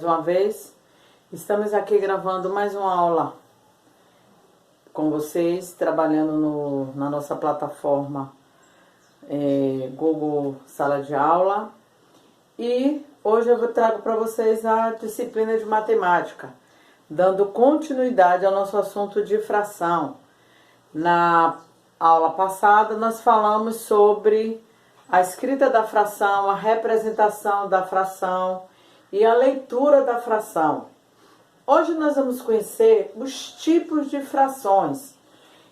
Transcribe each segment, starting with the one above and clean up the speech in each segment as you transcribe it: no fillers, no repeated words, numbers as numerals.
uma vez. Estamos aqui gravando mais uma aula com vocês, trabalhando na nossa plataforma Google Sala de Aula. E hoje eu trago para vocês a disciplina de matemática, dando continuidade ao nosso assunto de fração. Na aula passada nós falamos sobre a escrita da fração, a representação da fração e a leitura da fração. Hoje nós vamos conhecer os tipos de frações.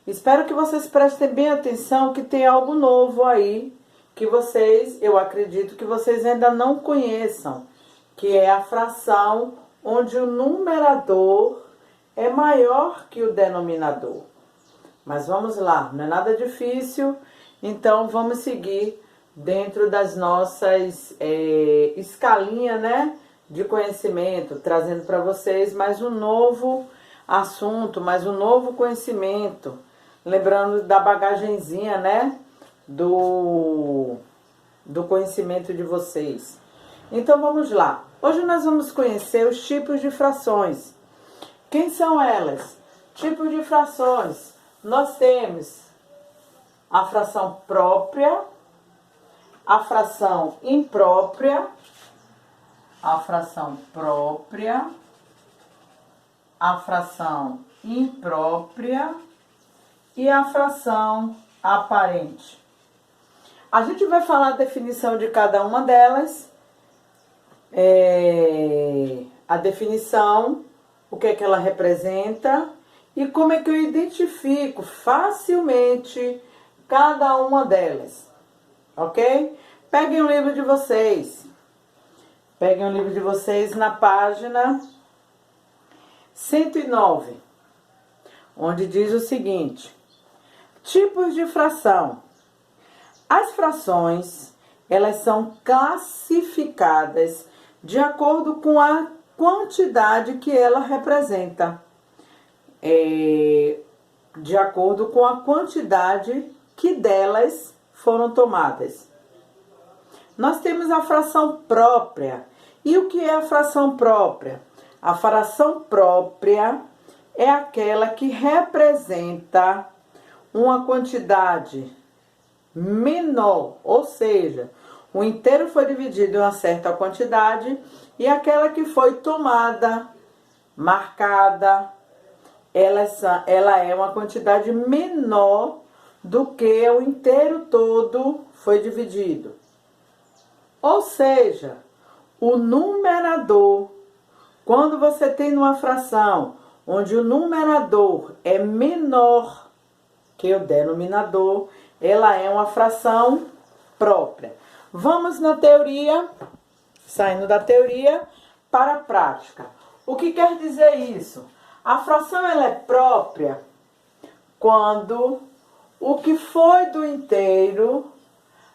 Espero que vocês prestem bem atenção, que tem algo novo aí que eu acredito que vocês ainda não conheçam, que é a fração onde o numerador é maior que o denominador. Mas vamos lá, não é nada difícil, então vamos seguir dentro das nossas escalinhas, né, de conhecimento, trazendo para vocês mais um novo assunto, mais um novo conhecimento, lembrando da bagagenzinha, né, do conhecimento de vocês. Então vamos lá, hoje nós vamos conhecer os tipos de frações. Quem são elas? Tipos de frações, nós temos a fração própria, a fração imprópria, a fração própria, a fração imprópria e a fração aparente. A gente vai falar a definição de cada uma delas, a definição, o que é que ela representa e como é que eu identifico facilmente cada uma delas. Ok? Peguem o livro de vocês. Peguem o livro de vocês na página 109, onde diz o seguinte: tipos de fração. As frações, elas são classificadas de acordo com a quantidade que ela representa. De acordo com a quantidade que delas foram tomadas. Nós temos a fração própria. E o que é a fração própria? A fração própria é aquela que representa uma quantidade menor, ou seja, o inteiro foi dividido em uma certa quantidade e aquela que foi tomada, marcada, ela é uma quantidade menor do que o inteiro todo foi dividido. Ou seja, o numerador, quando você tem uma fração onde o numerador é menor que o denominador, ela é uma fração própria. Vamos na teoria, saindo da teoria para a prática. O que quer dizer isso? A fração ela é própria quando o que foi do inteiro,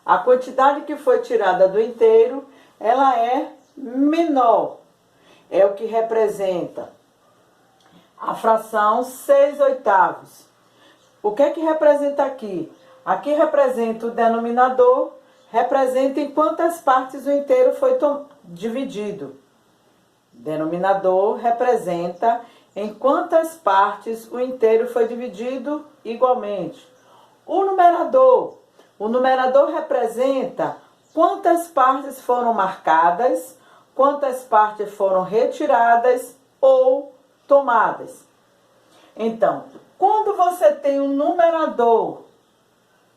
a quantidade que foi tirada do inteiro, ela é menor. É o que representa a fração 6/8. O que é que representa aqui? Aqui representa o denominador, representa em quantas partes o inteiro foi dividido. Denominador representa em quantas partes o inteiro foi dividido igualmente. O numerador representa quantas partes foram marcadas, quantas partes foram retiradas ou tomadas. Então, quando você tem um numerador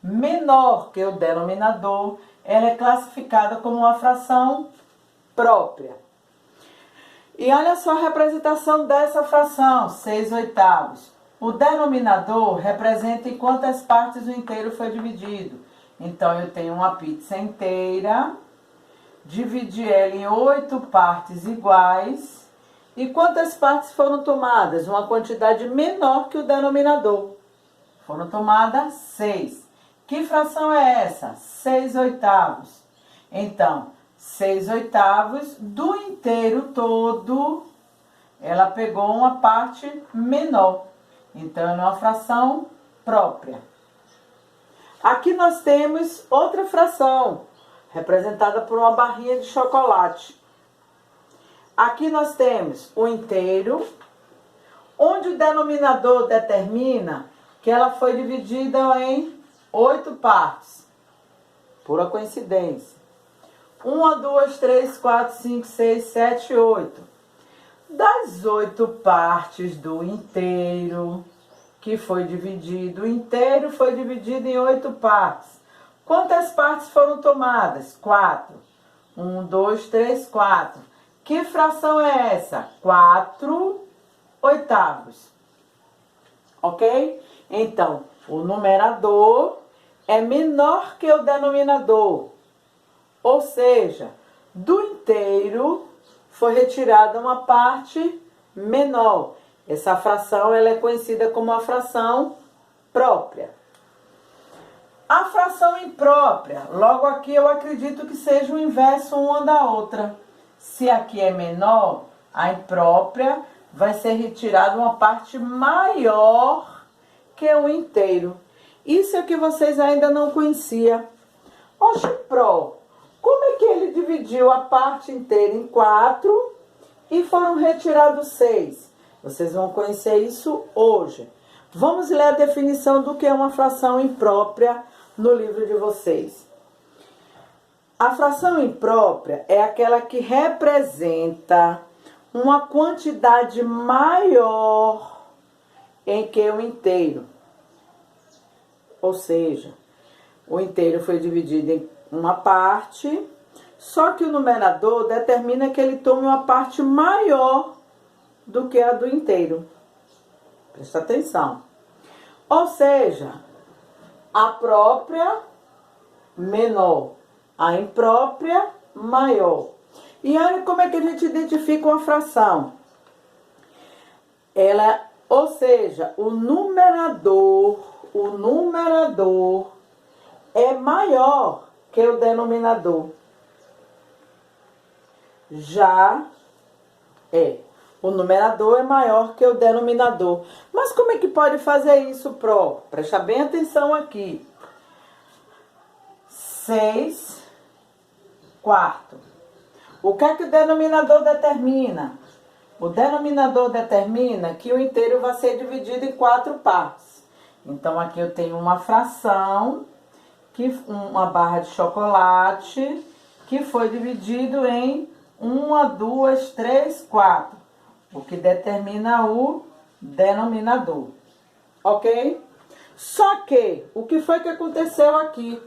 menor que o denominador, ela é classificada como uma fração própria. E olha só a representação dessa fração, 6/8. O denominador representa em quantas partes o inteiro foi dividido. Então, eu tenho uma pizza inteira, dividi ela em 8 partes iguais. E quantas partes foram tomadas? Uma quantidade menor que o denominador. Foram tomadas 6. Que fração é essa? 6/8. Então, 6/8 do inteiro todo, ela pegou uma parte menor. Então, é uma fração própria. Aqui nós temos outra fração, representada por uma barrinha de chocolate. Aqui nós temos o inteiro, onde o denominador determina que ela foi dividida em 8 partes. Pura coincidência. 1, 2, 3, 4, 5, 6, 7, 8. Das 8 partes do inteiro, que foi dividido, o inteiro foi dividido em 8 partes. Quantas partes foram tomadas? 4. 1, 2, 3, 4. Que fração é essa? 4 oitavos. Ok? Então, o numerador é menor que o denominador. Ou seja, do inteiro foi retirada uma parte menor. Essa fração ela é conhecida como a fração própria. A fração imprópria, logo aqui eu acredito que seja o inverso uma da outra. Se aqui é menor, a imprópria vai ser retirada uma parte maior que o inteiro. Isso é que vocês ainda não conheciam. Oxe, como é que ele dividiu a parte inteira em 4 e foram retirados 6? Vocês vão conhecer isso hoje. Vamos ler a definição do que é uma fração imprópria no livro de vocês. A fração imprópria é aquela que representa uma quantidade maior em que o inteiro. Ou seja, o inteiro foi dividido em uma parte, só que o numerador determina que ele tome uma parte maior do que a do inteiro. Presta atenção. Ou seja, a própria menor, a imprópria maior. E olha como é que a gente identifica uma fração. Ou seja, o numerador é maior que o denominador. O numerador é maior que o denominador. Mas como é que pode fazer isso, Presta bem atenção aqui. 6 quartos. O que é que o denominador determina? O denominador determina que o inteiro vai ser dividido em 4 partes. Então, aqui eu tenho uma fração, uma barra de chocolate, que foi dividido em 1, 2, 3, 4. O que determina o denominador. Ok? Só que, o que foi que aconteceu aqui?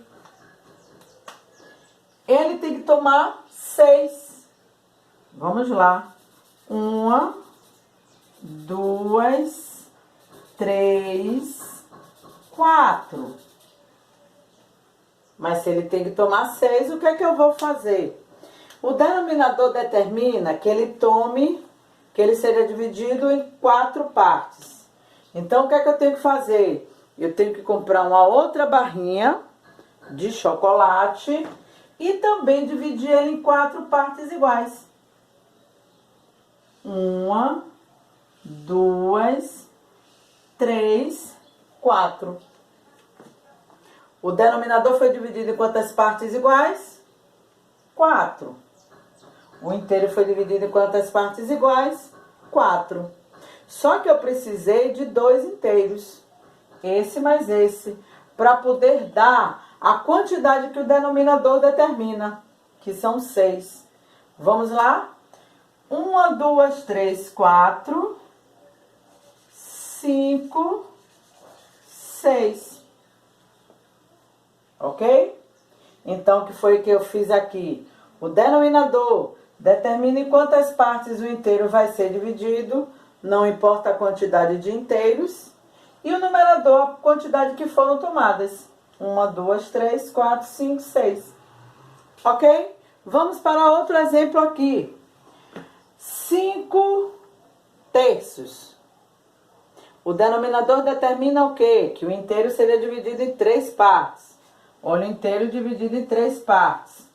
Ele tem que tomar 6. Vamos lá. 1, 2, 3, 4. Mas se ele tem que tomar 6, o que é que eu vou fazer? O denominador determina que ele seja dividido em 4 partes. Então, o que é que eu tenho que fazer? Eu tenho que comprar uma outra barrinha de chocolate e também dividir ele em 4 partes iguais. 1, 2, 3, 4. O denominador foi dividido em quantas partes iguais? 4. O inteiro foi dividido em quantas partes iguais? 4. Só que eu precisei de 2 inteiros, esse mais esse, para poder dar a quantidade que o denominador determina, que são 6. Vamos lá? 1, 2, 3, 4, 5, 6. Ok? Então, o que foi que eu fiz aqui? O denominador determina em quantas partes o inteiro vai ser dividido, não importa a quantidade de inteiros. E o numerador, a quantidade que foram tomadas. 1, 2, 3, 4, 5, 6. Ok? Vamos para outro exemplo aqui. 5 terços. O denominador determina o quê? Que o inteiro seria dividido em 3 partes. Olha, o inteiro dividido em 3 partes.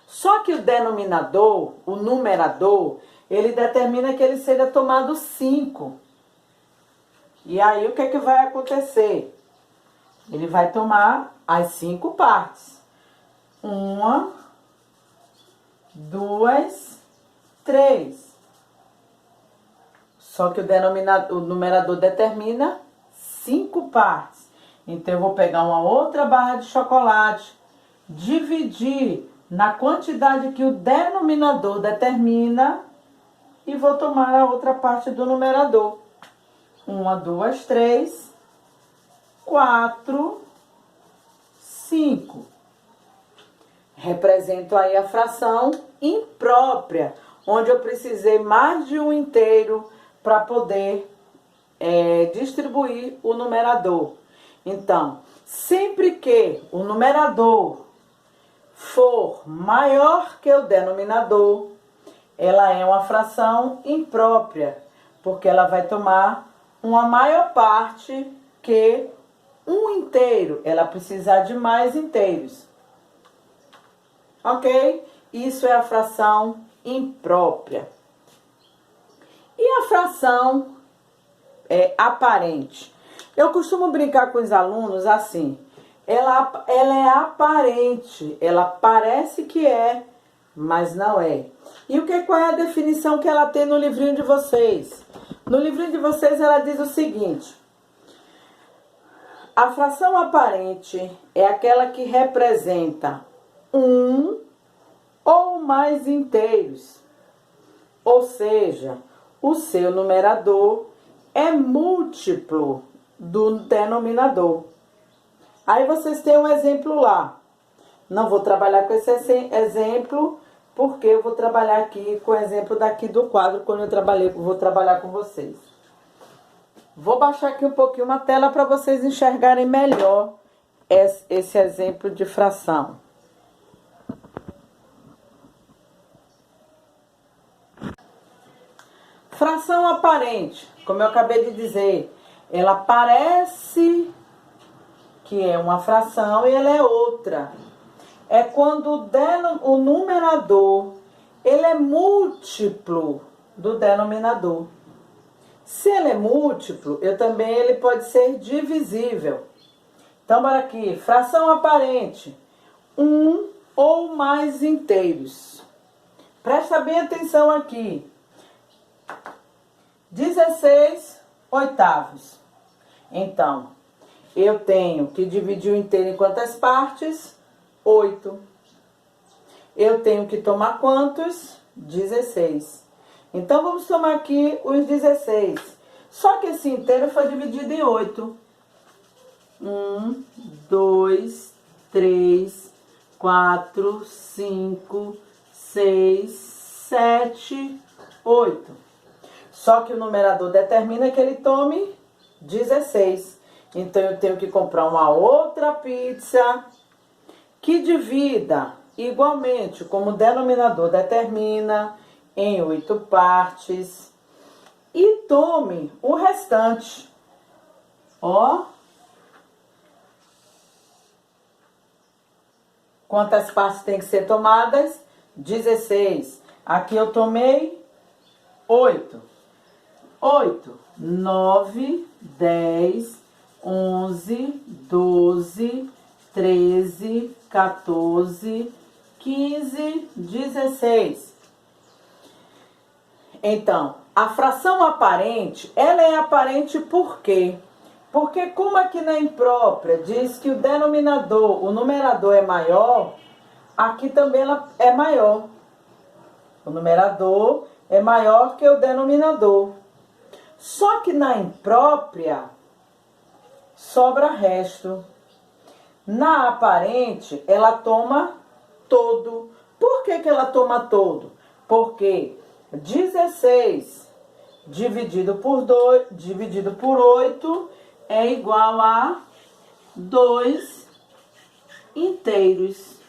Só que o denominador, o numerador, ele determina que ele seja tomado 5. E aí, o que é que vai acontecer? Ele vai tomar as 5 partes. 1, 2, 3. Só que o numerador determina 5 partes. Então, eu vou pegar uma outra barra de chocolate, dividir na quantidade que o denominador determina e vou tomar a outra parte do numerador. 1, 2, 3, 4, 5. Represento aí a fração imprópria, onde eu precisei mais de um inteiro para poder distribuir o numerador. Então, sempre que o numerador for maior que o denominador, ela é uma fração imprópria, porque ela vai tomar uma maior parte que um inteiro. Ela precisa de mais inteiros. Ok? Isso é a fração imprópria. E a fração aparente? Eu costumo brincar com os alunos assim. Ela é aparente, ela parece que é, mas não é. E qual é a definição que ela tem no livrinho de vocês? No livrinho de vocês ela diz o seguinte: a fração aparente é aquela que representa um ou mais inteiros, ou seja, o seu numerador é múltiplo do denominador. Aí vocês têm um exemplo lá. Não vou trabalhar com esse exemplo, porque eu vou trabalhar aqui com o exemplo daqui do quadro, quando vou trabalhar com vocês. Vou baixar aqui um pouquinho uma tela para vocês enxergarem melhor esse exemplo de fração. Fração aparente, como eu acabei de dizer, ela parece que é uma fração e ela é outra. É quando o numerador ele é múltiplo do denominador. Se ele é múltiplo, ele pode ser divisível. Então, bora aqui. Fração aparente. Um ou mais inteiros. Presta bem atenção aqui. 16 oitavos. Então, eu tenho que dividir o inteiro em quantas partes? 8. Eu tenho que tomar quantos? 16. Então, vamos tomar aqui os 16. Só que esse inteiro foi dividido em 8. 1, 2, 3, 4, 5, 6, 7, 8. Só que o numerador determina que ele tome 16. Então, eu tenho que comprar uma outra pizza que divida igualmente, como o denominador determina, em 8 partes. E tome o restante. Ó. Quantas partes tem que ser tomadas? 16. Aqui eu tomei 8. 8, 9, 10, 11, 12, 13, 14, 15, 16. Então, a fração aparente, ela é aparente por quê? Porque como aqui na imprópria diz que o denominador, o numerador é maior, aqui também ela é maior. O numerador é maior que o denominador. Só que na imprópria sobra resto. Na aparente, ela toma todo. Por que ela toma todo? Porque 16 dividido por 8 é igual a 2 inteiros.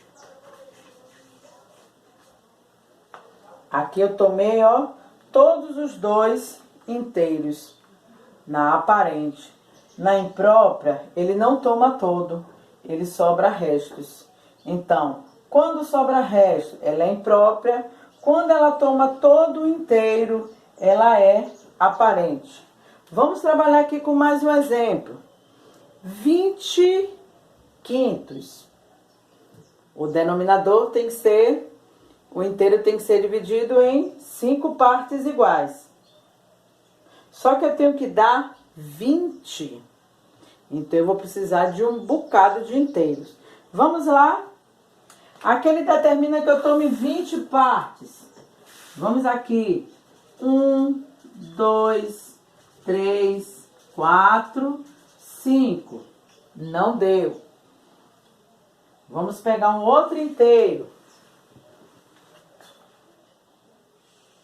Aqui eu tomei, ó, todos os 2 inteiros na aparente. Na imprópria, ele não toma todo, ele sobra restos. Então, quando sobra resto, ela é imprópria. Quando ela toma todo inteiro, ela é aparente. Vamos trabalhar aqui com mais um exemplo. 20 quintos. O denominador tem que ser O inteiro tem que ser dividido em 5 partes iguais. Só que eu tenho que dar 20. Então, eu vou precisar de um bocado de inteiros. Vamos lá? Aqui ele determina que eu tome 20 partes. Vamos aqui. 1, 2, 3, 4, 5. Não deu. Vamos pegar um outro inteiro.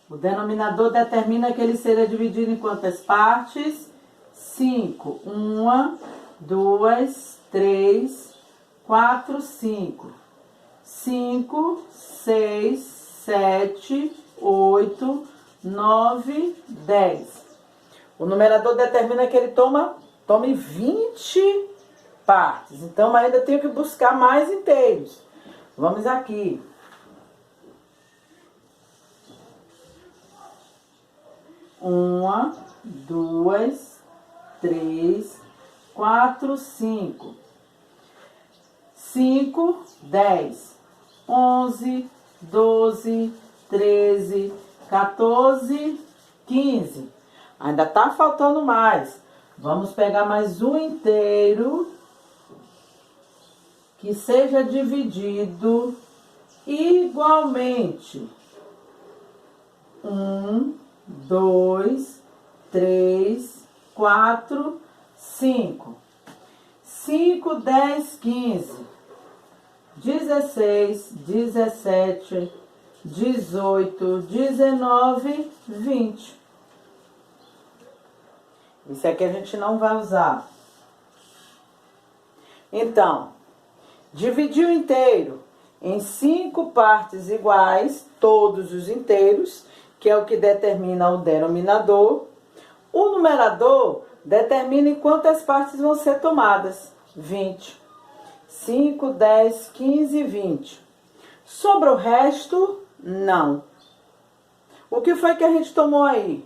O denominador determina que ele seja dividido em quantas partes? 5. 1, 2, 3, 4, 5. 5, 6, 7, 8, 9, 10. O numerador determina que ele tome 20 partes. Então, ainda tenho que buscar mais inteiros. Vamos aqui. 1, 2, 3, 4, 5. 5, 10, 11, 12, 13, 14, 15. Ainda tá faltando mais. Vamos pegar mais um inteiro que seja dividido igualmente. 1, 2, 3, 4, 5. 5, 10, 15. 16, 17, 18, 19, 20. Isso aqui a gente não vai usar. Então, dividir o inteiro em 5 partes iguais, todos os inteiros, que é o que determina o denominador. O numerador determina em quantas partes vão ser tomadas. 20. 5, 10, 15, 20. Sobre o resto, não. O que foi que a gente tomou aí?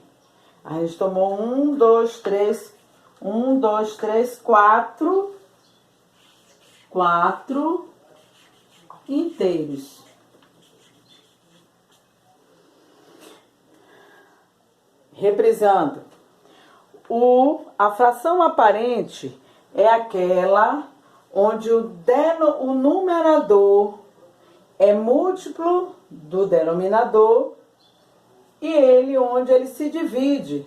A gente tomou 1, 2, 3, 4 inteiros. Reprisando. A fração aparente é aquela onde o numerador é múltiplo do denominador e onde ele se divide.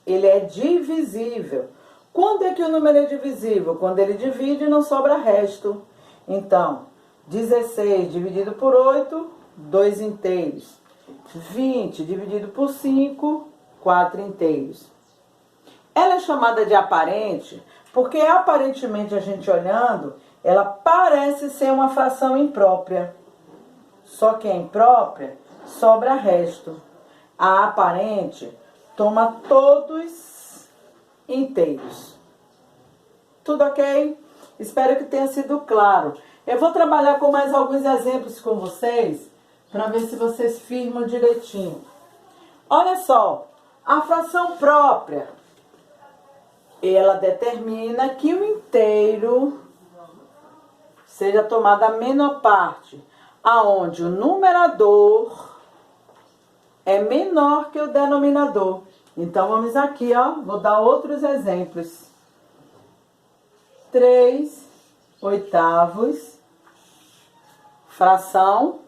Ele é divisível. Quando é que o número é divisível? Quando ele divide e não sobra resto. Então, 16 dividido por 8, 2 inteiros. 20 dividido por 5, 4 inteiros. Ela é chamada de aparente porque aparentemente a gente olhando, ela parece ser uma fração imprópria. Só que é imprópria, sobra resto. A aparente toma todos inteiros. Tudo ok? Espero que tenha sido claro. Eu vou trabalhar com mais alguns exemplos com vocês, para ver se vocês firmam direitinho. Olha só, a fração própria, ela determina que o inteiro seja tomado a menor parte, aonde o numerador é menor que o denominador. Então, vamos aqui, ó, vou dar outros exemplos. 3 oitavos, fração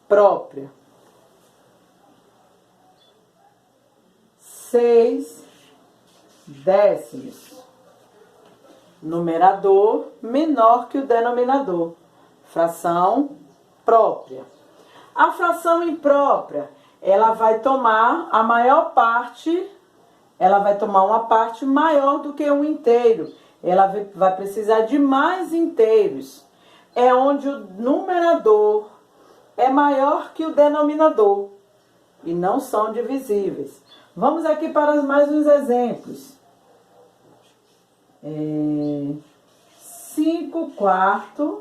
própria. 6 décimos. Numerador menor que o denominador. Fração própria. A fração imprópria, ela vai tomar a maior parte, ela vai tomar uma parte maior do que um inteiro. Ela vai precisar de mais inteiros. É onde o numerador é maior que o denominador e não são divisíveis. Vamos aqui para mais uns exemplos. 5 quartos,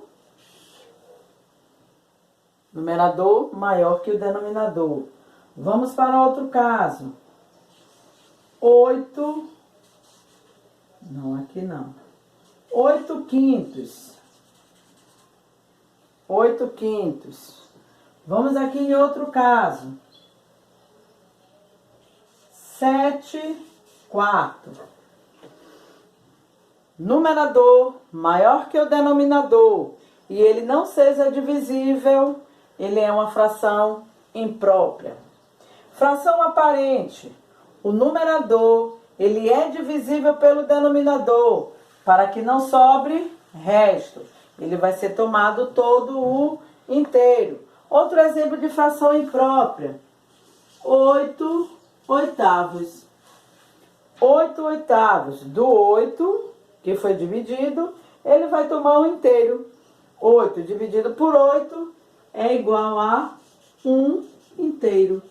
numerador maior que o denominador. Vamos para outro caso. 8, não, aqui não. 8 quintos. 8 quintos. Vamos aqui em outro caso. 7/4. Numerador maior que o denominador e ele não seja divisível, ele é uma fração imprópria. Fração aparente. O numerador, ele é divisível pelo denominador, para que não sobre resto. Ele vai ser tomado todo o inteiro. Outro exemplo de fração imprópria. 8/8. 8/8. Do 8, que foi dividido, ele vai tomar um inteiro. 8 dividido por 8 é igual a 1 inteiro.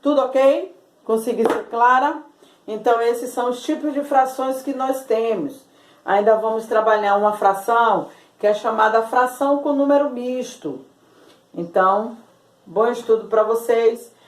Tudo ok? Consegui ser clara? Então, esses são os tipos de frações que nós temos. Ainda vamos trabalhar uma fração que é chamada fração com número misto. Então, bom estudo para vocês.